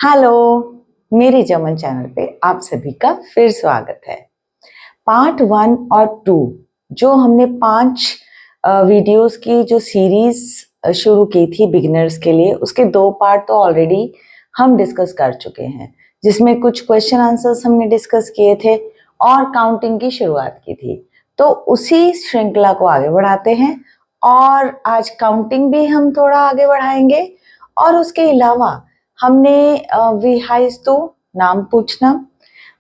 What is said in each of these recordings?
Hello, मेरे German channel पे आप सभी का फिर स्वागत है। पार्ट 1 और 2 जो हमने 5 वीडियोस की जो सीरीज शुरू की थी बिगिनर्स के लिए, उसके 2 पार्ट तो ऑलरेडी हम डिस्कस कर चुके हैं, जिसमें कुछ क्वेश्चन आंसर्स हमने डिस्कस किए थे और काउंटिंग की शुरुआत की थी। तो उसी श्रृंखला को आगे बढ़ाते हैं और आज काउंटिंग भी हम थोड़ा आगे बढ़ाएंगे। और उसके अलावा हमने वी हाइज तो नाम पूछना,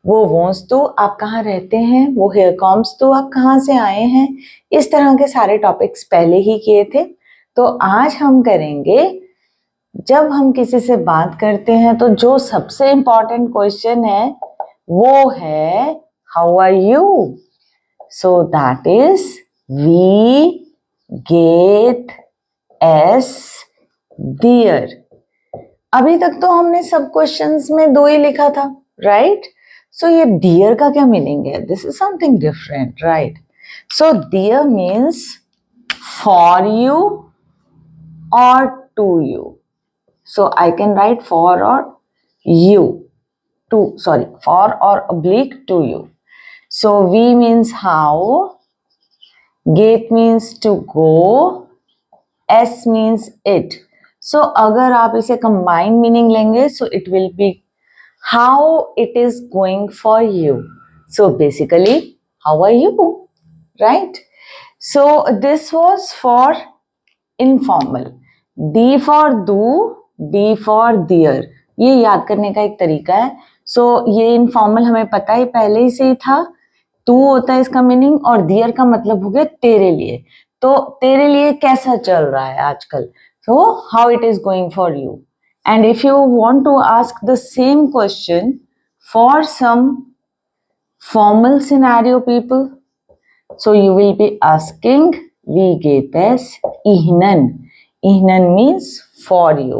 वो वोंस तो आप कहाँ रहते हैं, वो हेयर कॉम्स तो आप कहाँ से आए हैं, इस तरह के सारे टॉपिक्स पहले ही किए थे। तो आज हम करेंगे, जब हम किसी से बात करते हैं तो जो सबसे इम्पोर्टेंट क्वेश्चन है वो है how are you. So that is वी गेट एस डियर। अभी तक तो हमने सब क्वेश्चंस में 2 ही लिखा था, राइट? सो ये डियर का क्या मीनिंग है? This is something different, right? So dear means for you और to you. So I can write for or you, to, sorry, for or oblique to you. So we means how, get means to go, s means it. So अगर आप इसे combine meaning लेंगे, so it will be how it is going for you. So basically, how are you, right? So this was for informal. D for do, D for dear, ये याद करने का एक तरीका है। सो ये इनफॉर्मल हमें पता ही पहले ही से ही था, तू होता है इसका मीनिंग और डियर का मतलब हो गया तेरे लिए। तो तेरे लिए कैसा चल रहा है आजकल, so how it is going for you. And if you want to ask the same question for some formal scenario people, so you will be asking wie geht es Ihnen. Ihnen means for you,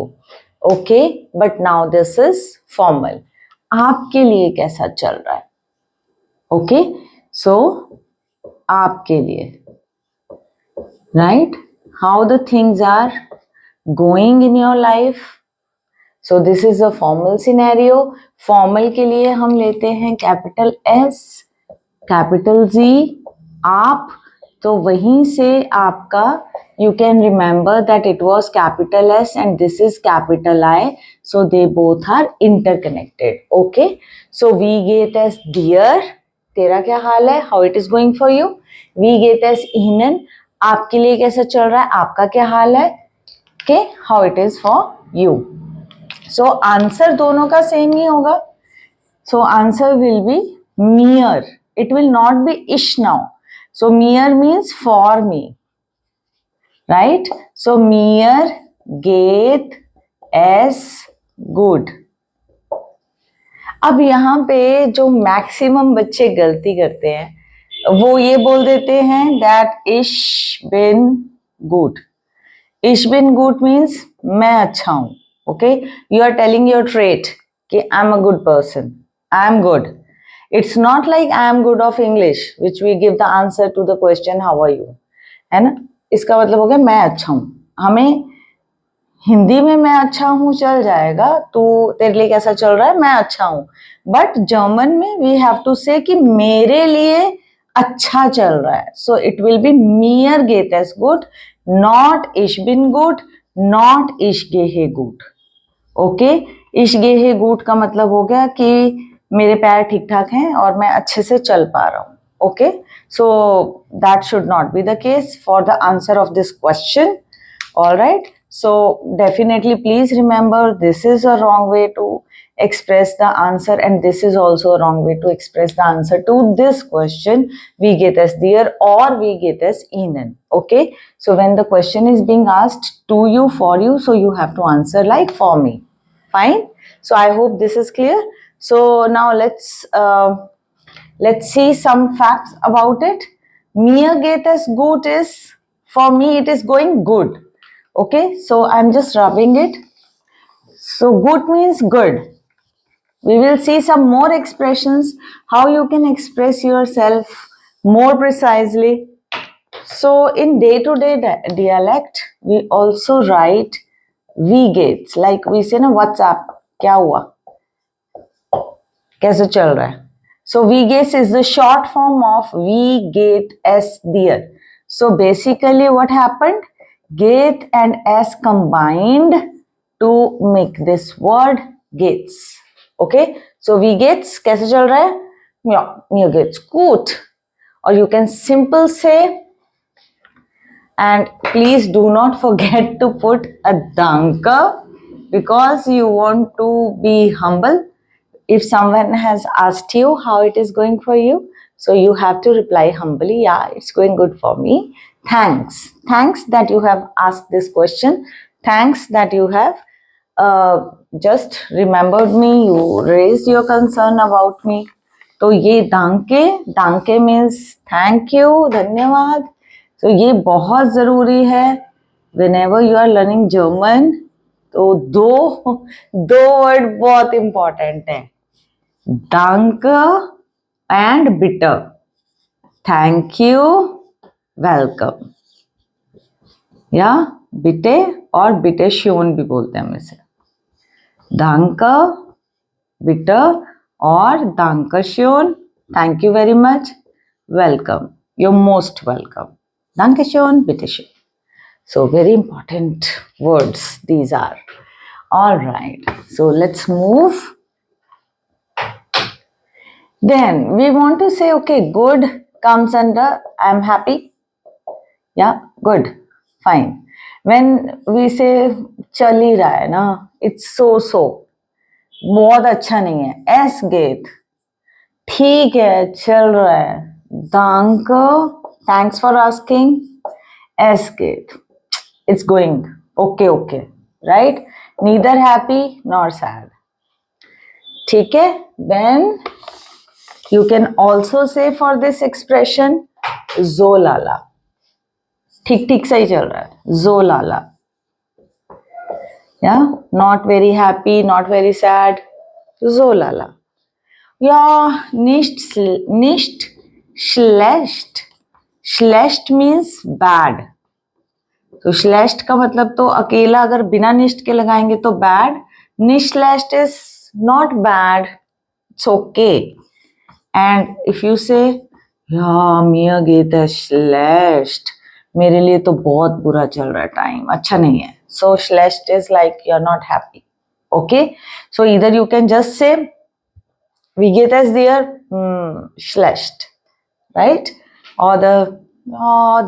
okay? But now this is formal. आपके लिए कैसा चल रहा है, okay? So आपके लिए, right? How the things are going in your life. So this is a formal scenario. Formal के लिए हम लेते हैं कैपिटल S, कैपिटल Z, आप। तो वहीं से आपका you can remember that it was capital S and this is capital I, so they both are interconnected, okay? So we get as dear, तेरा क्या हाल है, how it is going for you. We get as Ihnen, आपके लिए कैसा चल रहा है, आपका क्या हाल है, okay? How it is for you. So answer दोनों का सेम ही होगा. So answer will be mere. It will not be ish now. So mere means for me, right? So mere get as good. अब यहाँ पे जो maximum बच्चे गलती करते हैं वो ये बोल देते हैं that ish been good. Ish been good means मैं अच्छा हूँ, okay? You are telling your trait कि I am a good person, I am good. It's not like I am good of English, which we give the answer to the question how are you, है ना? इसका मतलब हो गया मैं अच्छा हूँ। हमें हिंदी में मैं अच्छा हूँ चल जाएगा, तो तेरे लिए कैसा चल रहा है, मैं अच्छा हूँ। बट जर्मन में वी हैव टू से कि मेरे लिए अच्छा चल रहा है। सो इट विल बी मियर गेट एस गुड, नॉट इश बिन गुड, नॉट इश गेहे गुड, ओके? इश गेहे गुड का मतलब हो गया कि मेरे पैर ठीक ठाक हैं और मैं अच्छे से चल पा रहा हूँ, okay? So that should not be the case for the answer of this question, all right? So definitely please remember this is a wrong way to express the answer and this is also a wrong way to express the answer to this question. We get as dear or we get as Ihnen, okay? So when the question is being asked to you, for you, so you have to answer like for me. Fine? So I hope this is clear. So now let's see some facts about it. Mir geht es gut is, for me it is going good. Okay, so I'm just rubbing it. So good means good. We will see some more expressions, how you can express yourself more precisely. So in day-to-day dialect, we also write we gates, like we say na WhatsApp, kya hua? कैसे चल रहा है? So we guess is the short form of we get s dear. So basically what happened? Get and s combined to make this word gets. Okay, so we gets कैसे चल रहा है? Yeah, gets good. Or you can simple say, and please do not forget to put a danka because you want to be humble. If someone has asked you how it is going for you, so you have to reply humbly, yeah, it's going good for me. Thanks. Thanks that you have asked this question. Thanks that you have just remembered me. You raised your concern about me. तो ये दांके means thank you, धन्यवाद. तो ये बहुत ज़रूरी है whenever you are learning German. तो दो वर्ड बहुत इंपॉर्टेंट है, danke and bitte. Thank you, welcome. या bitte और bitte schön भी बोलते हैं हम इसे. danke, bitte और danke schön. Thank you very much. Welcome. You're most welcome. Danke schön, bitte schön. So very important words these are. All right. So let's move. Then we want to say, okay, good comes under I'm happy. Yeah, good, fine. When we say चल ही रहा है ना, it's so बहुत अच्छा नहीं है. S get ठीक है, चल रहा है. Danke, thanks for asking. S get it's going okay, right? Neither happy nor sad. ठीक है. Then you can also say for this expression zolala. ठीक सही चल रहा है. Zolala. Yeah, not very happy, not very sad. Zolala. Yeah, nicht schlecht. Schlecht means bad. तो schlecht का मतलब तो अकेला अगर बिना nicht के लगाएंगे तो bad. Nicht schlecht is not bad. It's okay. And if you say, yeah, mir geht es schlecht, मेरे लिए तो बहुत बुरा चल रहा है टाइम, अच्छा नहीं है. So schlecht is like you're not happy. Okay, so either you can just say wie geht es dir? Schlecht, right? Or the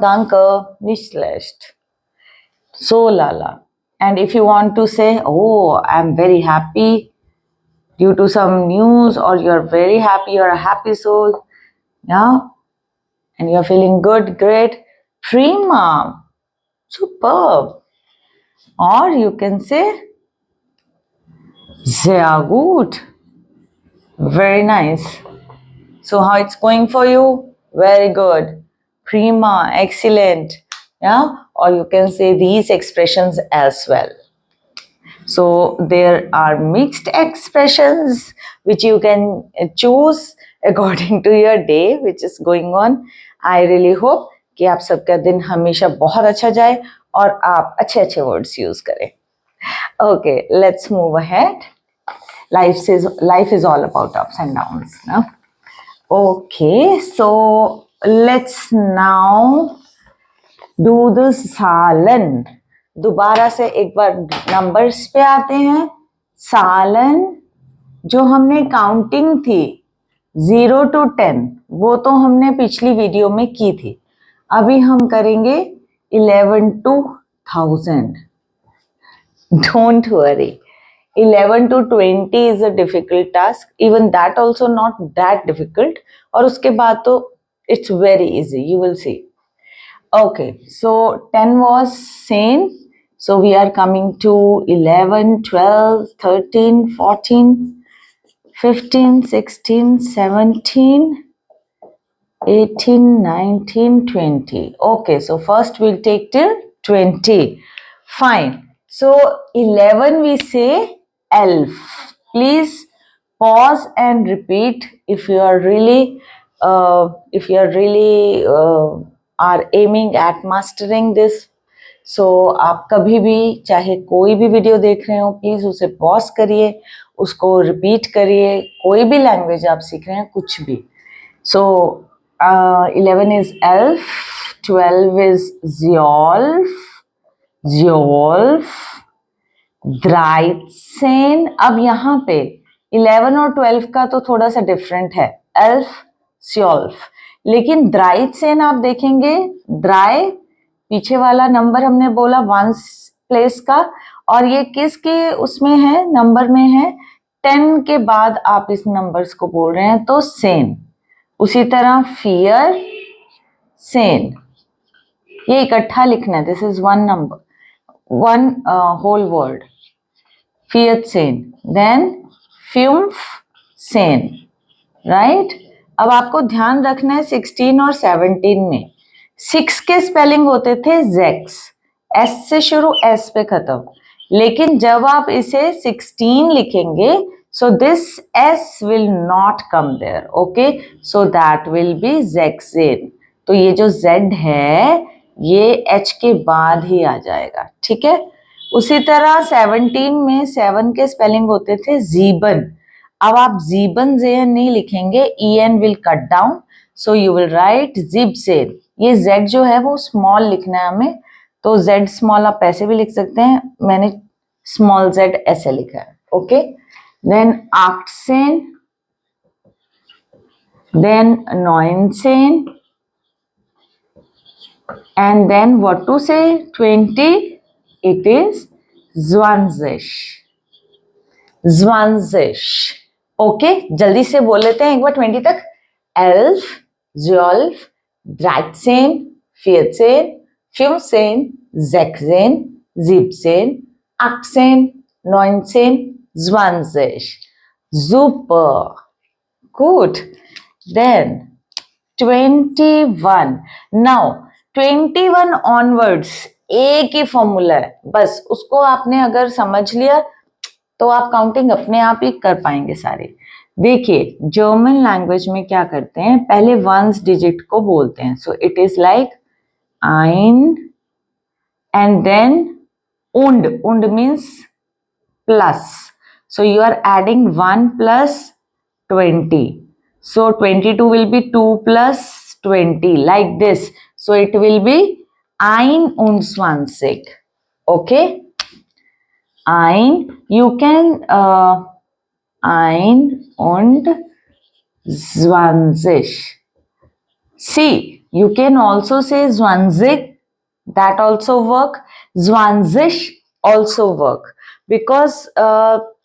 danke, nicht schlecht. So lala. And if you want to say, oh, I'm very happy due to some news, or you're very happy, you're a happy soul, yeah, and you're feeling good, great, prima, superb. Or you can say sehr gut, very nice. So how it's going for you? Very good, prima, excellent. Yeah, or you can say these expressions as well. So there are mixed expressions which you can choose according to your day which is going on. I really hope कि आप सबका दिन हमेशा बहुत अच्छा जाए और आप अच्छे वर्ड्स यूज करें. Okay, let's move ahead. Life is all about ups and downs. No? Okay, so let's now do the सालन. दोबारा से एक बार नंबर्स पे आते हैं. सालन जो हमने काउंटिंग थी 0 to 10 वो तो हमने पिछली वीडियो में की थी. अभी हम करेंगे 11 to 1000. Don't worry, 11 to 20 is a difficult task. Even that also not that difficult. और उसके बाद तो it's very easy. You will see. Okay, so 10 was sane. So we are coming to 11, 12, 13, 14, 15, 16, 17, 18, 19, 20. Okay, so first we'll take till 20. Fine. So 11 we say elf. Please pause and repeat if you are really are aiming at mastering this सो आप कभी भी चाहे कोई भी video देख रहे हो, please उसे पॉज करिए, उसको रिपीट करिए, कोई भी लैंग्वेज आप सीख रहे हैं, कुछ भी. सो 11 इज एल्फ, 12 इज ज़ियोल्फ, ज़ियोल्फ, द्राइत्सेन. अब यहाँ पे 11 और 12 का तो थोड़ा सा डिफरेंट है, एल्फ, ज़ियोल्फ. लेकिन द्राइत्सेन आप देखेंगे, द्राई पीछे वाला नंबर हमने बोला वंस प्लेस का, और ये किसके उसमें है, नंबर में है, 10 के बाद आप इस नंबर्स को बोल रहे हैं, तो सेन. उसी तरह फियर, सेन, ये इकट्ठा लिखना है. This is one number, one whole word, फियत सेन. देन फ्यूम्फ सेन, राइट. अब आपको ध्यान रखना है 16 और 17 में 6 के स्पेलिंग होते थे जेक्स, एस से शुरू, एस पे खत्म. लेकिन जब आप इसे 16 लिखेंगे, so this s will not come there, okay, so that will be zexane. तो ये जो z है ये h के बाद ही आ जाएगा, ठीक है. उसी तरह 17 में 7 के स्पेलिंग होते थे जीबन. अब आप जीबन जेन नहीं लिखेंगे, en will cut down, so you will write जिबसेन. ये z जो है वो स्मॉल लिखना है हमें, तो z स्मॉल आप ऐसे भी लिख सकते हैं, मैंने स्मॉल z ऐसे लिखा है, okay. Then Achtsen, then Neunzehn, and then what to say, 20, it is Zwanzig. Zwanzig. Okay, जल्दी से बोल लेते हैं एक बार 20 तक. Elf, Zwölf, 13, 14, 15, 16, 17, 18, 19, 20. Super. Good. Then 21. Now 21 onwards एक ही फॉर्मूला है, बस उसको आपने अगर समझ लिया तो आप काउंटिंग अपने आप ही कर पाएंगे सारे. देखिए जर्मन लैंग्वेज में क्या करते हैं, पहले वंस डिजिट को बोलते हैं. So it is like ein and then und means plus. So you are adding 1 plus 20. So 22 will be 2 plus 20, like this. So it will be 21. Okay? You can 21. See, you can also say 20, that also work. 20 also work. Because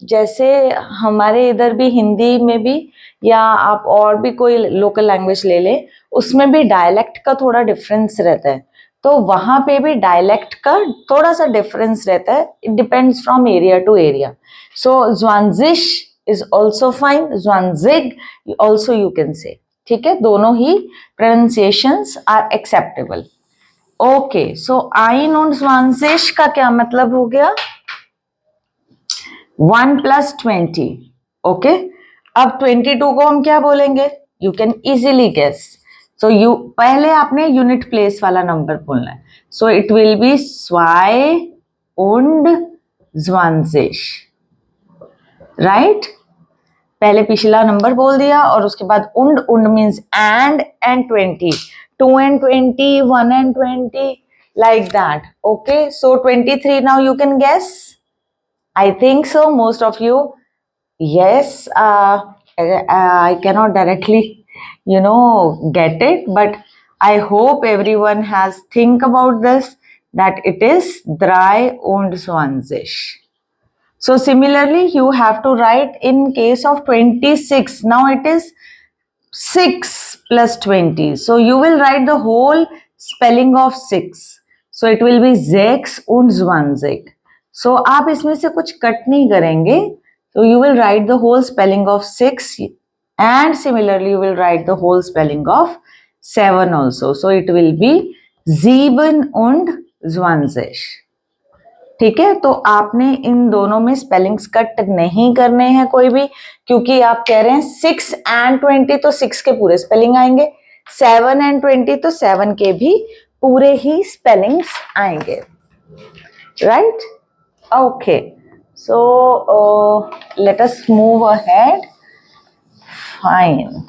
जैसे हमारे इधर भी हिंदी में भी, या आप और भी कोई लोकल लैंग्वेज ले लें, उसमें भी डायलेक्ट का थोड़ा डिफरेंस रहता है, तो वहां पे भी डायलेक्ट का थोड़ा सा डिफरेंस रहता है. It depends from area to area. So 20 is also fine, 20 also you can say, ठीक है. दोनों ही pronunciations are acceptable. Okay, so 21 का क्या मतलब हो गया, 1 plus 20. ओके, अब 22 को हम क्या बोलेंगे, you can easily guess. So you पहले आपने यूनिट प्लेस वाला नंबर बोलना है. So it will be 22, right. पहले पिछला नंबर बोल दिया और उसके बाद उंड means and 20, 2 and 20, 1 and 20, like that. Okay, so 23 now you can guess. I think so, most of you. Yes, I cannot directly, get it, but I hope everyone has think about this, that it is 23. So similarly, you have to write in case of 26. Now it is 6 plus 20. So you will write the whole spelling of 6. So it will be 26. So आप इसमें से कुछ cut नहीं करेंगे. So you will write the whole spelling of 6, and similarly you will write the whole spelling of 7 also. So it will be 27. ठीक है, तो आपने इन दोनों में स्पेलिंग्स कट नहीं करने हैं कोई भी, क्योंकि आप कह रहे हैं 6 and 20 तो 6 के पूरे स्पेलिंग आएंगे, 7 and 20 तो 7 के भी पूरे ही स्पेलिंग्स आएंगे. right? Okay, so let us move ahead. Fine.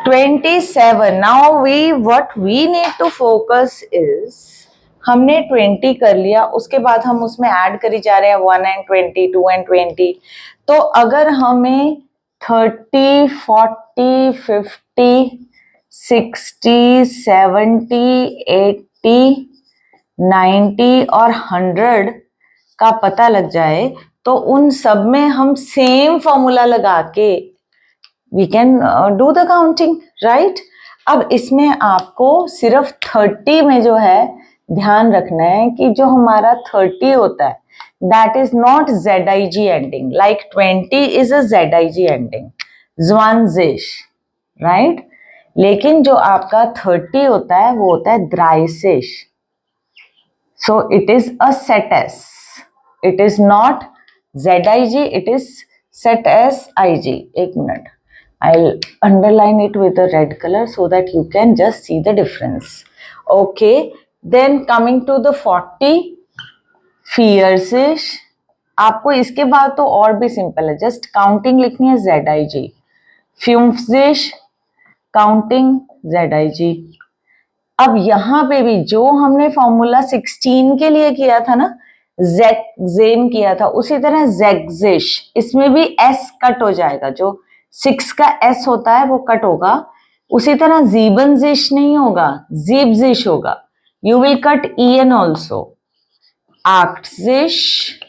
27. Now what we need to focus is, हमने 20 कर लिया, उसके बाद हम उसमें ऐड करी जा रहे हैं 1 and 20, 2 and 20. तो अगर हमें 30, 40, 50, 60, 70, 80, 90 और 100 का पता लग जाए, तो उन सब में हम सेम फॉर्मूला लगा के we can do the counting, right? अब इसमें आपको सिर्फ 30 में जो है ध्यान रखना है कि जो हमारा 30 होता है that is not ZIG ending, like 20 is a ZIG ending, 20, right? लेकिन जो आपका 30 होता है वो होता है 30. So it is a set S. It is not ZIG, it is set S IG. एक minute, I'll underline it with the red color so that you can just see the difference. Okay, then coming to the 40, fierce. आपको इसके बाद तो और भी simple है, just counting लिखनी है ZIG. फ्यूम्फजिश, counting ZIG. अब यहाँ पे भी जो हमने फॉर्मूला 16 के लिए किया था ना, जेन किया था, उसी तरह जेगजिश, इसमें भी एस कट हो जाएगा, जो 6 का एस होता है वो कट होगा. उसी तरह जीबनजिश नहीं होगा, जीबजिश होगा. You will cut EN also. आक्टजिश,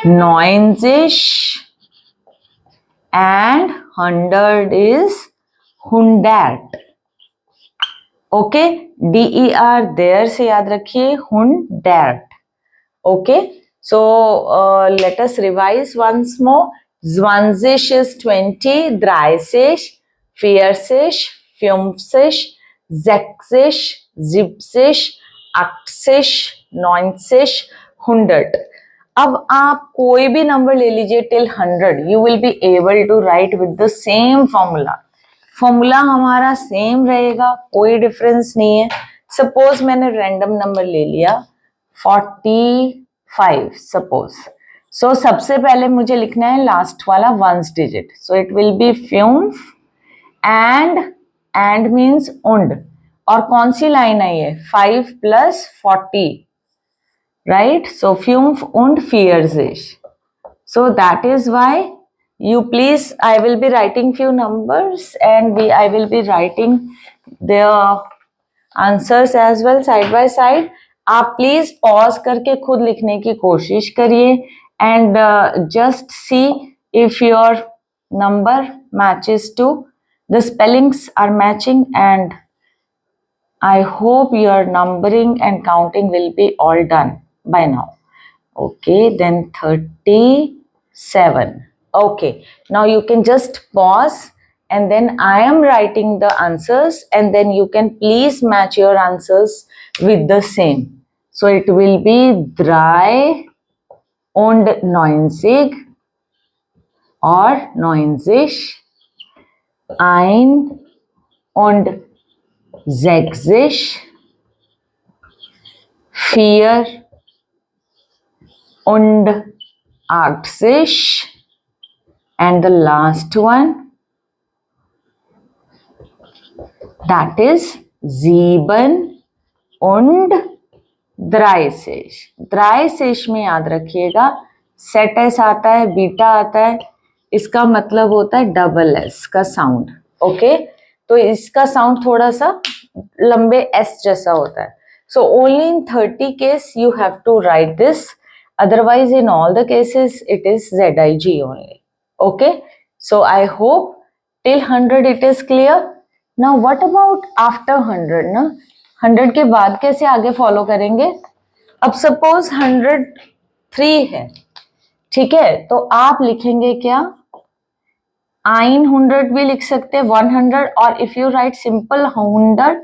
नॉइनजिश एंड 100 इज हुंडैट. ओके, DER देयर से याद रखिए, हुंडैट. Okay, so let us revise once more. 20 is 20, 30, 40, 50, 60, 70, 80, 90, 100. अब आप कोई भी नंबर ले लीजिए till 100, you will be able to write with the same formula. Formula हमारा सेम रहेगा, कोई डिफरेंस नहीं है. सपोज मैंने रैंडम नंबर ले लिया 45 सपोज. सो सबसे पहले मुझे लिखना है लास्ट वाला ones digit. So it will be फ्यूम्फ एंड मीन्स उंड. और कौन सी लाइन है ये? 5 + 40, राइट? सो फ्यूम्फ उंड फियर्जिश. So that is why you please, I will be writing few numbers and I will be writing their answers as well side by side. आप प्लीज पॉज करके खुद लिखने की कोशिश करिए and just see if your number matches to the spellings are matching, and I hope your numbering and counting will be all done by now. Okay, then 37. Okay, now you can just pause and then I am writing the answers and then you can please match your answers with the same. So it will be drei und 90 or 90, ein und 60, 4 und 80, and the last one, that is 7 und 30. 30 में याद रखिएगा set S आता है, beta आता है, इसका मतलब होता है डबल एस का साउंड. ओके, तो इसका साउंड थोड़ा सा लंबे एस जैसा होता है. So only in 30 case you have to write this, otherwise in all the cases it is ZIG only. Okay, so I hope till 100 it is clear. Now what about after 100 ना? 100 के बाद कैसे आगे follow करेंगे? अब suppose 103 है, ठीक है, तो आप लिखेंगे क्या? 100 भी लिख सकते हैं, 100, और if you right simple 100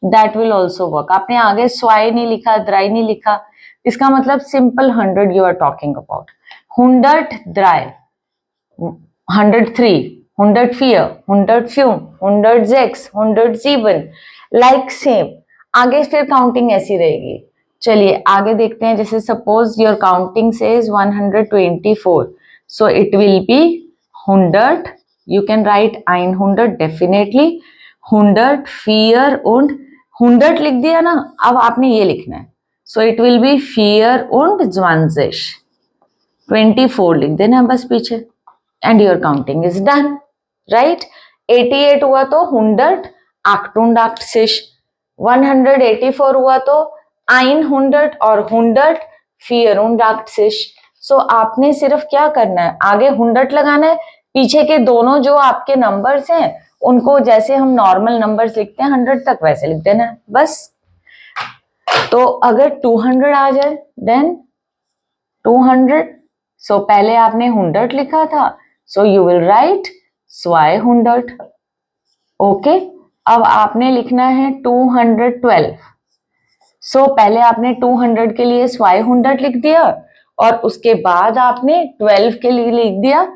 that will also work. आपने आगे स्वाई नहीं लिखा, द्राई नहीं लिखा, इसका मतलब simple 100 you are talking about. 100 द्राई, 103, 104, 105, 106, 107, like same. आगे फिर काउंटिंग ऐसी रहेगी। चलिए आगे देखते हैं। जैसे suppose your counting says 124, so it will B 100, you can write 100 definitely, 100 fear und 100 लिख दिया ना, अब आपने ये लिखना है, so it will B fear und 20, 24 लिख देना बस पीछे, and your counting is done, right. 88 हुआ तो 100 88 184 हुआ तो 100 और 100 84। सो आपने सिर्फ क्या करना है, आगे 100 लगाना है, पीछे के दोनों जो आपके नंबर्स हैं उनको जैसे हम नॉर्मल नंबर्स लिखते हैं 100 तक वैसे लिख देना है बस। तो अगर 200 आ जाए देन 200, सो पहले आपने 100 लिखा था, सो यू विल राइट स्वाय 100। ओके, अब आपने लिखना है 212, सो पहले आपने 200 के लिए स्वाय 100 लिख दिया और उसके बाद आपने 12 के लिए लिख दिया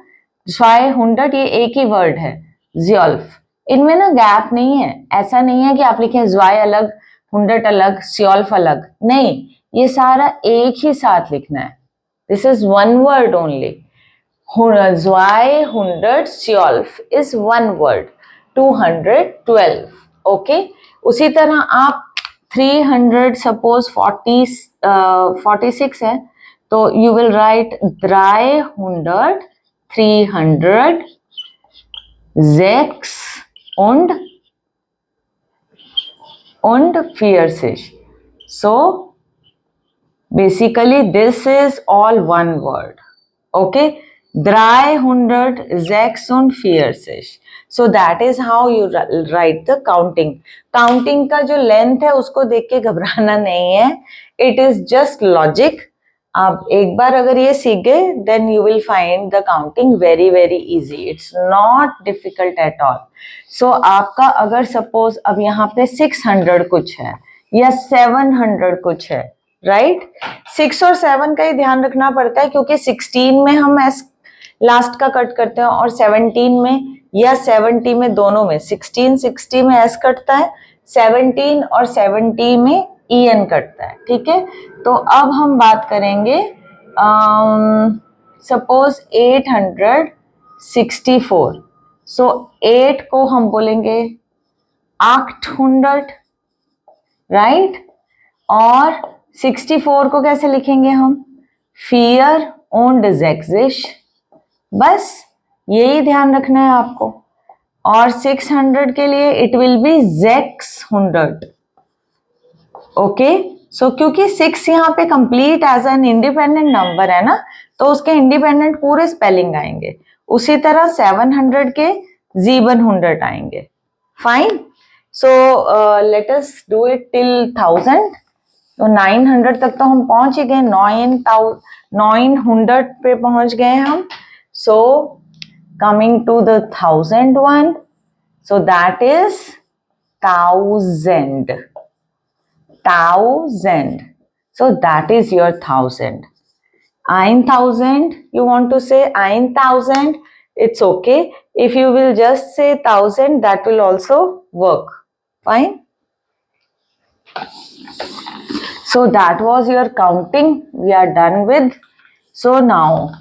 स्वाय 100। ये एक ही वर्ड है ज्योल्फ, इनमें ना गैप नहीं है। ऐसा नहीं है कि आप लिखें ज्वाय अलग 100 अलग स्योल्फ अलग, नहीं, ये सारा एक ही साथ लिखना है। This is one word only. ज्वाय 100 स्योल्फ इज वन वर्ड, 212। ओके, उसी तरह आप 300 सपोज 46 है, तो you will write 300 300 6 und 40। so basically this is all one word, okay, 300 6 und 40। so that is how you write the counting। counting का जो length है उसको देख के घबराना नहीं है, it is just logic। आप एक बार अगर ये सीख गए then you will find the counting very very easy, it's not difficult at all. So आपका अगर सपोज अब यहाँ पे 600 कुछ है या 700 कुछ है, राइट, 6 और 7 का ही ध्यान रखना पड़ता है क्योंकि 16 में हम एस लास्ट का कट करते हैं और 17 में या 70 में, दोनों में 16 60 में एस कटता है, 17 और 70 में EN कटता है, ठीक है। तो अब हम बात करेंगे सपोज 864, सो 8 को हम बोलेंगे 800, राइट, और 64 को कैसे लिखेंगे हम, फियर und 6, बस यही ध्यान रखना है आपको। और 600 के लिए it will be 600। Okay, so क्योंकि 6 यहाँ पे complete as an independent number है ना, तो उसके इंडिपेंडेंट पूरे स्पेलिंग आएंगे। उसी तरह 700 के 700 आएंगे। Fine, so let us do it till 1000। तो 900 तक तो हम पहुंच ही गए, 900 पे पहुंच गए हम। So coming to the 1000 one, so that is 1000। So that is your 1000. 1000, you want to say 1000, it's okay. If you will just say 1000, that will also work. Fine. So that was your counting. We are done with. So now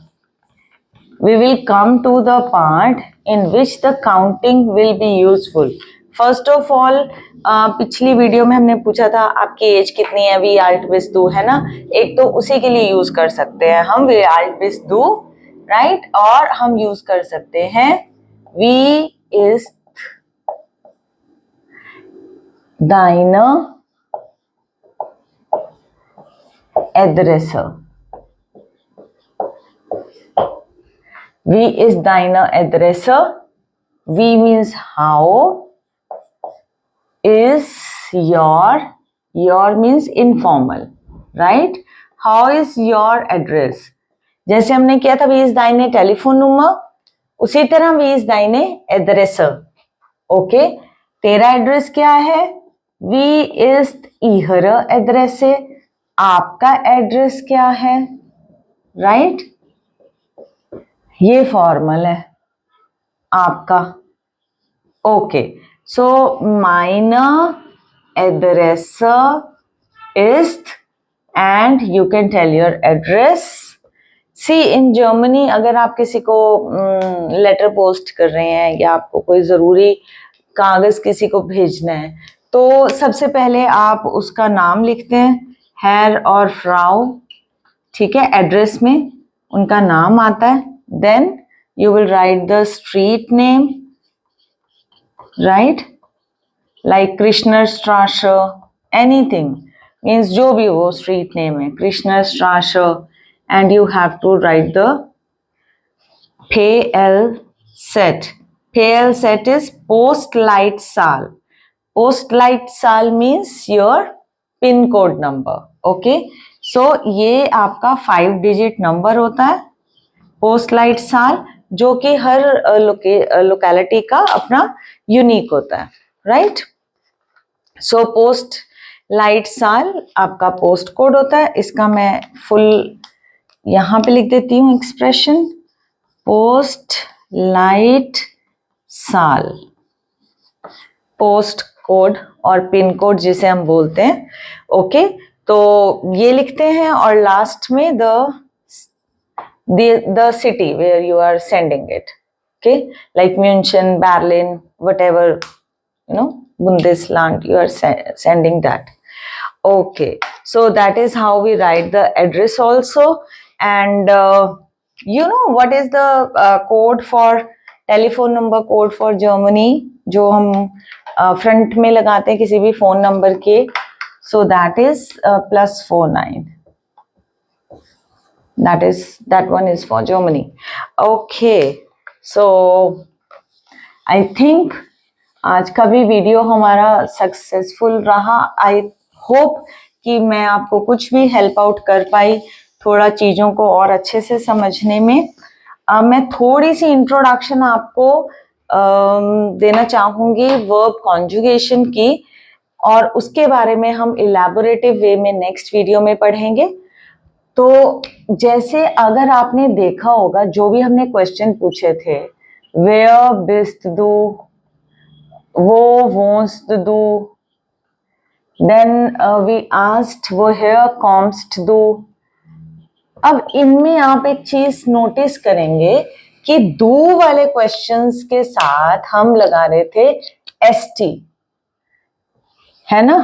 we will come to the part in which the counting will be useful. First of all पिछली video में हमने पूछा था आपकी as कितनी है, we alt बिस दू, है ना, एक तो उसी के लिए यूज कर सकते हैं हम वी आल्ट बिस दू, राइट, और हम यूज कर सकते हैं वी इज deine Adresse। Wie ist deine Adresse? Wie means how, is your means informal, right? How is your address? जैसे हमने किया था wie ist deine Telefonnummer, उसी तरह wie ist deine Adresse। Okay, तेरा एड्रेस क्या है, wie ist ihre Adresse, आपका एड्रेस क्या है, राइट, ये फॉर्मल है आपका। Okay, so meine Adresse ist and you can tell your address. See, in Germany अगर आप किसी को लेटर पोस्ट कर रहे हैं या आपको कोई ज़रूरी कागज़ किसी को भेजना है तो सबसे पहले आप उसका नाम लिखते हैं, हैर और फ्राउ, ठीक है, एड्रेस में उनका नाम आता है. Then you will write the street name, right, like कृष्णर स्ट्राशे, एनीथिंग, मीन्स जो भी वो स्ट्रीट नेम है, कृष्णर स्ट्राशे, and you have to write the PL set. PL set is Postleitzahl. Postleitzahl means your pin code number. Okay, so ये आपका 5 डिजिट नंबर होता है Postleitzahl, जो कि हर लोकेलिटी का अपना यूनिक होता है, राइट. सो Postleitzahl आपका पोस्ट कोड होता है. इसका मैं फुल यहाँ पे लिख देती हूँ एक्सप्रेशन, Postleitzahl, पोस्ट कोड और पिन कोड जिसे हम बोलते हैं. ओके, तो ये लिखते हैं और लास्ट में the city where you are sending it. Okay, like München, Berlin, whatever, Bundesland, you are sending that. Okay, so that is how we write the address also. And what is the code for telephone number code for Germany, जो हम front में लगाते हैं किसी भी phone number के. So that is +49. That one is for Germany. Okay, so I think आज का भी वीडियो हमारा सक्सेसफुल रहा. आई होप कि मैं आपको कुछ भी हेल्प आउट कर पाई थोड़ा चीज़ों को और अच्छे से समझने में. मैं थोड़ी सी इंट्रोडक्शन आपको देना चाहूँगी वर्ब कॉन्जुगेशन की, और उसके बारे में हम इलैबोरेटिव वे में नेक्स्ट वीडियो में पढ़ेंगे. तो जैसे अगर आपने देखा होगा जो भी हमने क्वेश्चन पूछे थे, वेयर बिस्ट दू, वो वोंस्ट दू, देन वी आस्क्ड वोहेयर कॉम्स्ट दू. अब इनमें आप एक चीज नोटिस करेंगे कि दू वाले क्वेश्चंस के साथ हम लगा रहे थे एसटी, है ना,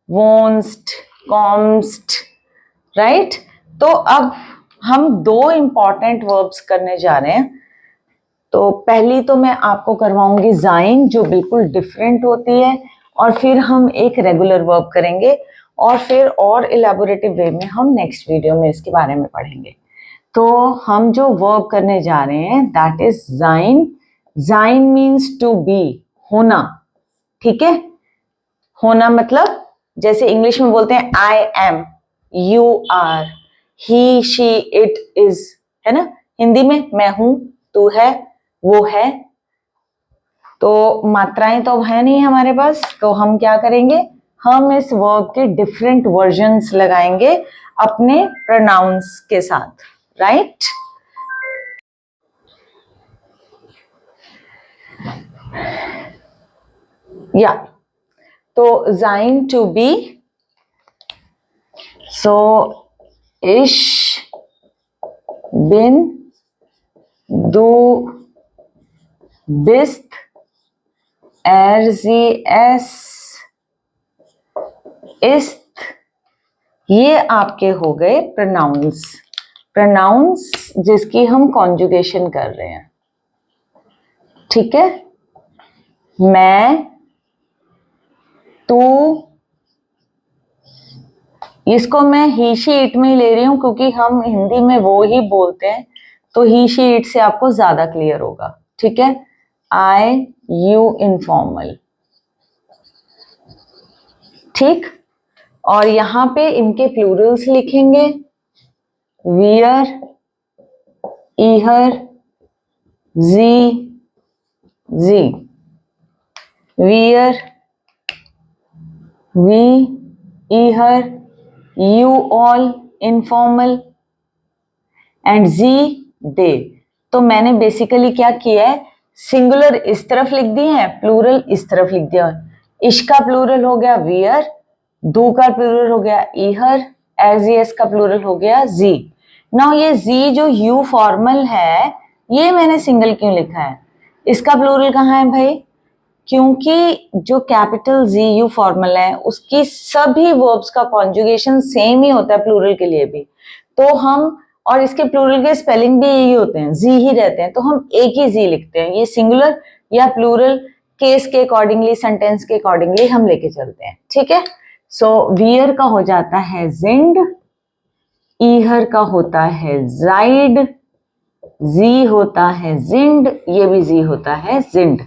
वोंस्ट, कॉम्स्ट, राइट. तो अब हम 2 इंपॉर्टेंट वर्ब्स करने जा रहे हैं. तो पहली तो मैं आपको करवाऊंगी जाइन, जो बिल्कुल डिफरेंट होती है, और फिर हम एक रेगुलर वर्ब करेंगे, और फिर और इलैबोरेटिव वे में हम नेक्स्ट वीडियो में इसके बारे में पढ़ेंगे. तो हम जो वर्ब करने जा रहे हैं दैट इज जाइन. जाइन मीन्स टू बी, होना, ठीक है. होना मतलब जैसे इंग्लिश में बोलते हैं I am, you are, he she it is, है ना. हिंदी में मैं हूं, तू है, वो है. तो मात्राएं तो है नहीं हमारे पास, तो हम क्या करेंगे, हम इस वर्ब के डिफरेंट वर्जन्स लगाएंगे अपने प्रोनाउंस के साथ, राइट. या तो जाइन टू बी, सो इश, बिन, दू, बिस्त, सी, एस, इस्त, ये आपके हो गए प्रोनाउंस. प्रोनाउंस जिसकी हम कॉन्जुगेशन कर रहे हैं, ठीक है. मैं, तू, इसको मैं ही शी इट में ही ले रही हूं क्योंकि हम हिंदी में वो ही बोलते हैं, तो ही शी इट से आपको ज्यादा क्लियर होगा, ठीक है. आई, यू, इनफॉर्मल, ठीक. और यहां पे इनके प्लूरल्स लिखेंगे, वियर, इहर, जी, जी, वियर, वी, इहर, यू ऑल, इनफॉर्मल, एंड जी, दे. तो मैंने बेसिकली क्या किया है, सिंगुलर इस तरफ लिख दिए हैं, प्लूरल इस तरफ लिख दिया है. इश का प्लूरल हो गया वियर, दू का प्लूरल हो गया ईहर, एजियस का प्लूरल हो गया जी। नाउ ये जी जो यू फॉर्मल है, ये मैंने सिंगल क्यों लिखा है? इसका प्लूरल कहाँ है भाई? क्योंकि जो कैपिटल जी यू फॉर्मल है उसकी सभी वर्ब्स का कॉन्जुगेशन सेम ही होता है प्लूरल के लिए भी, तो हम, और इसके प्लूरल के स्पेलिंग भी यही होते हैं, जी ही रहते हैं, तो हम एक ही जी लिखते हैं। ये सिंगुलर या प्लूरल केस के अकॉर्डिंगली, सेंटेंस के अकॉर्डिंगली हम लेके चलते हैं, ठीक है। सो वियर का हो जाता है जिंड, ईहर का होता है जाइड, जी होता है जिंड, ये भी जी होता है जिंड।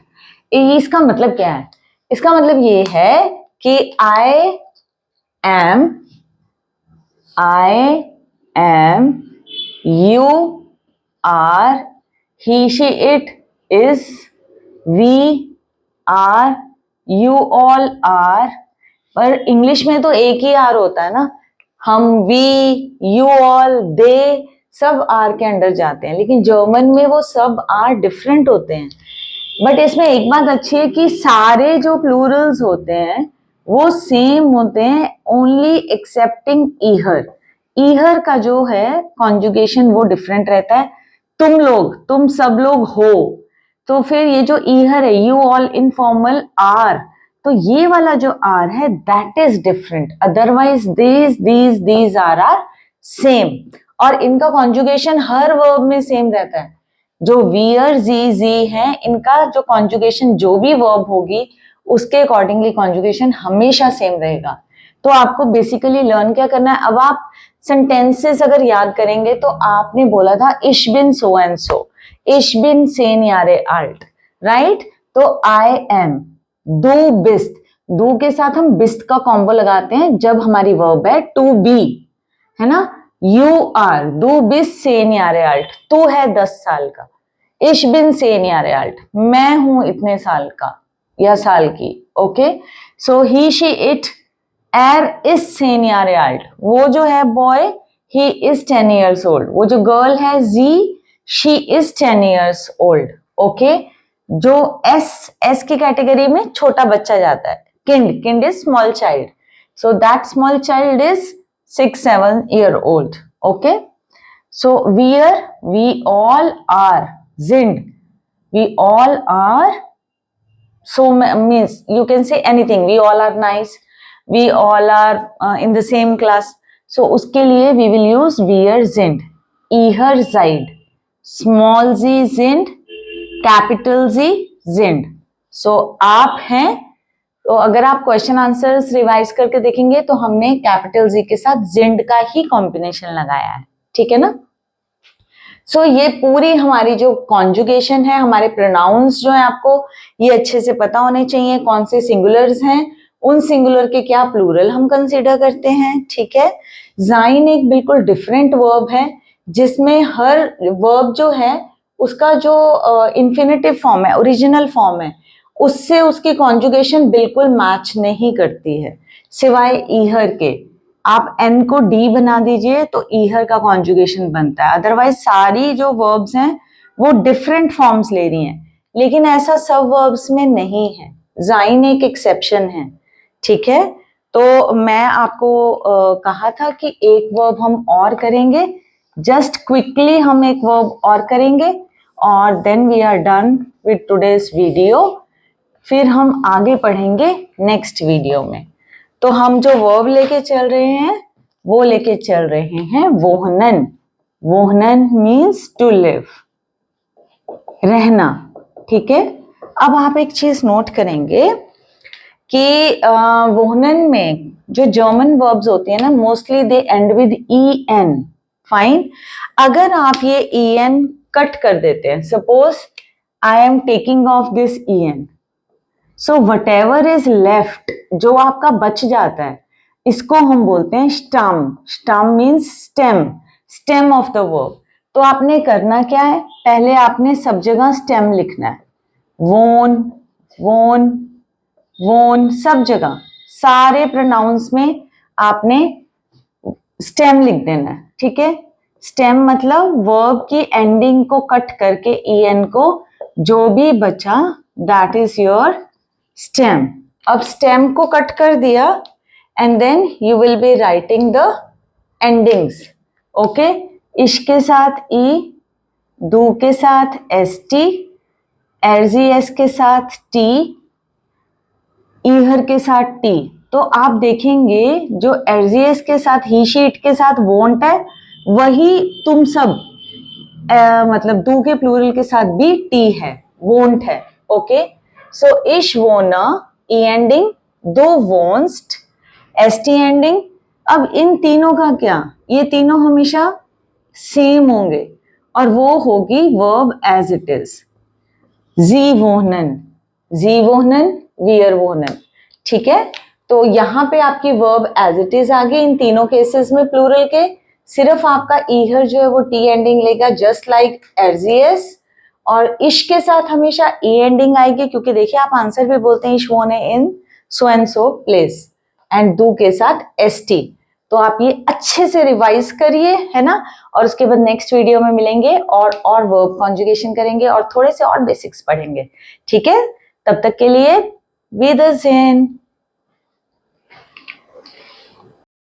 इसका मतलब क्या है? इसका मतलब ये है कि I am, you are, he she it is, we are, you all are. पर इंग्लिश में तो एक ही आर होता है ना, हम, वी, यू ऑल, दे सब आर के अंडर जाते हैं, लेकिन जर्मन में वो सब आर डिफरेंट होते हैं। बट इसमें एक बात अच्छी है कि सारे जो प्लूरल्स होते हैं वो सेम होते हैं, ओनली एक्सेप्टिंग ईहर। ईहर का जो है कॉन्जुगेशन वो डिफरेंट रहता है। तुम लोग, तुम सब लोग हो, तो फिर ये जो ईहर है, यू ऑल इनफॉर्मल आर, तो ये वाला जो आर है that is different, otherwise these are same. और इनका कॉन्जुगेशन हर वर्ब में सेम रहता है। जो वियर जी है, इनका जो कॉन्जुगेशन जो भी वर्ब होगी उसके अकॉर्डिंगली कॉन्जुगेशन हमेशा सेम रहेगा। तो आपको बेसिकली लर्न क्या करना है? अब आप सेंटेंसेस अगर याद करेंगे तो आपने बोला था इश बिन सो एंड सो, इश बिन सेन यारे आल्ट, राइट? तो आई एम, दू बिस्ट, दू के साथ हम बिस्ट का कॉम्बो लगाते हैं जब हमारी वर्ब है टू बी, है ना। यू आर, दू बिस्ट सेन यारे आल्ट, तू है 10 साल का। इश बिन सेन यारे आल्ट, मैं हूं इतने साल का या साल की, okay. So he she it एर इज सेन यारे आल्ट, वो जो है boy he is 10 years old, वो जो गर्ल है जी she is 10 years old, okay. जो एस की कैटेगरी में छोटा बच्चा जाता है, किंड is small child, so that small child is 6-7 year old, okay. So we all are zind, we all are, so means you can say anything, we all are nice, we all are in the same class, so uske liye we will use wir sind, ihr seid, small z sind, capital Z zind. so आप हैं, तो अगर आप question answers revise करके देखेंगे तो हमने capital G के साथ जिंड का ही कॉम्बिनेशन लगाया है, ठीक है ना। सो ये पूरी हमारी जो कॉन्जुगेशन है, हमारे प्रोनाउंस जो है आपको ये अच्छे से पता होने चाहिए, कौन से सिंगुलर्स हैं, उन सिंगुलर के क्या प्लूरल हम कंसीडर करते हैं, ठीक है। जाइन एक बिल्कुल डिफरेंट वर्ब है जिसमें हर वर्ब जो है उसका जो इन्फिनेटिव फॉर्म है, ओरिजिनल फॉर्म है, उससे उसकी कॉन्जुगेशन बिल्कुल मैच नहीं करती है, सिवाय ईहर के। आप एन को डी बना दीजिए तो ईहर का कॉन्जुगेशन बनता है, अदरवाइज सारी जो वर्ब्स हैं वो डिफरेंट फॉर्म्स ले रही हैं, लेकिन ऐसा सब वर्ब्स में नहीं है, जाइन एक एक्सेप्शन है, ठीक है। तो मैं आपको कहा था कि एक वर्ब हम और करेंगे, जस्ट क्विकली हम एक वर्ब और करेंगे और then we are done with today's video. फिर हम आगे पढ़ेंगे नेक्स्ट वीडियो में। तो हम जो वर्ब लेके चल रहे हैं वो लेके चल रहे हैं वोहनन। वोहनन मीन्स टू लिव, रहना, ठीक है। अब आप एक चीज नोट करेंगे कि वोहनन में जो जर्मन वर्ब्स होती है ना, mostly they end with E N, fine. अगर आप ये ई एन कट कर देते हैं, suppose I am taking off this E N, so whatever is left, जो आपका बच जाता है, इसको हम बोलते हैं स्टम। स्टम means stem, stem of the verb. तो आपने करना क्या है, पहले आपने सब जगह स्टेम लिखना है, वोन वोन वोन, सब जगह सारे प्रोनाउंस में आपने स्टेम लिख देना है, ठीक है। स्टेम मतलब वर्ब की एंडिंग को कट करके ई एन को जो भी बचा दैट इज योर स्टेम, अब स्टेम को कट कर दिया and then you will be writing the endings. Okay, इश के साथ ई, दू के साथ एस टी, एरजीएस के साथ टी, ईहर के साथ टी. तो आप देखेंगे जो एरजीएस के साथ ही शीट के साथ वोंट है वही तुम सब मतलब दू के प्लूरल के साथ भी टी है, वोंट है. ओके, सो इश वोना ई एंडिंग, दो वोंस्ट एस टी एंडिंग. अब इन तीनों का क्या, ये तीनों हमेशा सेम होंगे और वो होगी वर्ब एज इट इज. जी वोहनन, जी वोहनन, वियर वोहनन. ठीक है, तो यहां पे आपकी वर्ब एज इट इज आ गई इन तीनों केसेस में प्लूरल के. सिर्फ आपका ईहर जो है वो टी एंडिंग लेगा जस्ट लाइक एरजीएस, और इश के साथ हमेशा ई एंडिंग आएगी क्योंकि देखिए आप आंसर भी बोलते हैं इश वोने इन so and so place, and दू के साथ एस टी. तो आप ये अच्छे से रिवाइज करिए, है ना, और उसके बाद नेक्स्ट वीडियो में मिलेंगे और वर्ब कॉन्जुगेशन करेंगे और थोड़े से और बेसिक्स पढ़ेंगे. ठीक है, तब तक के लिए विदासेन.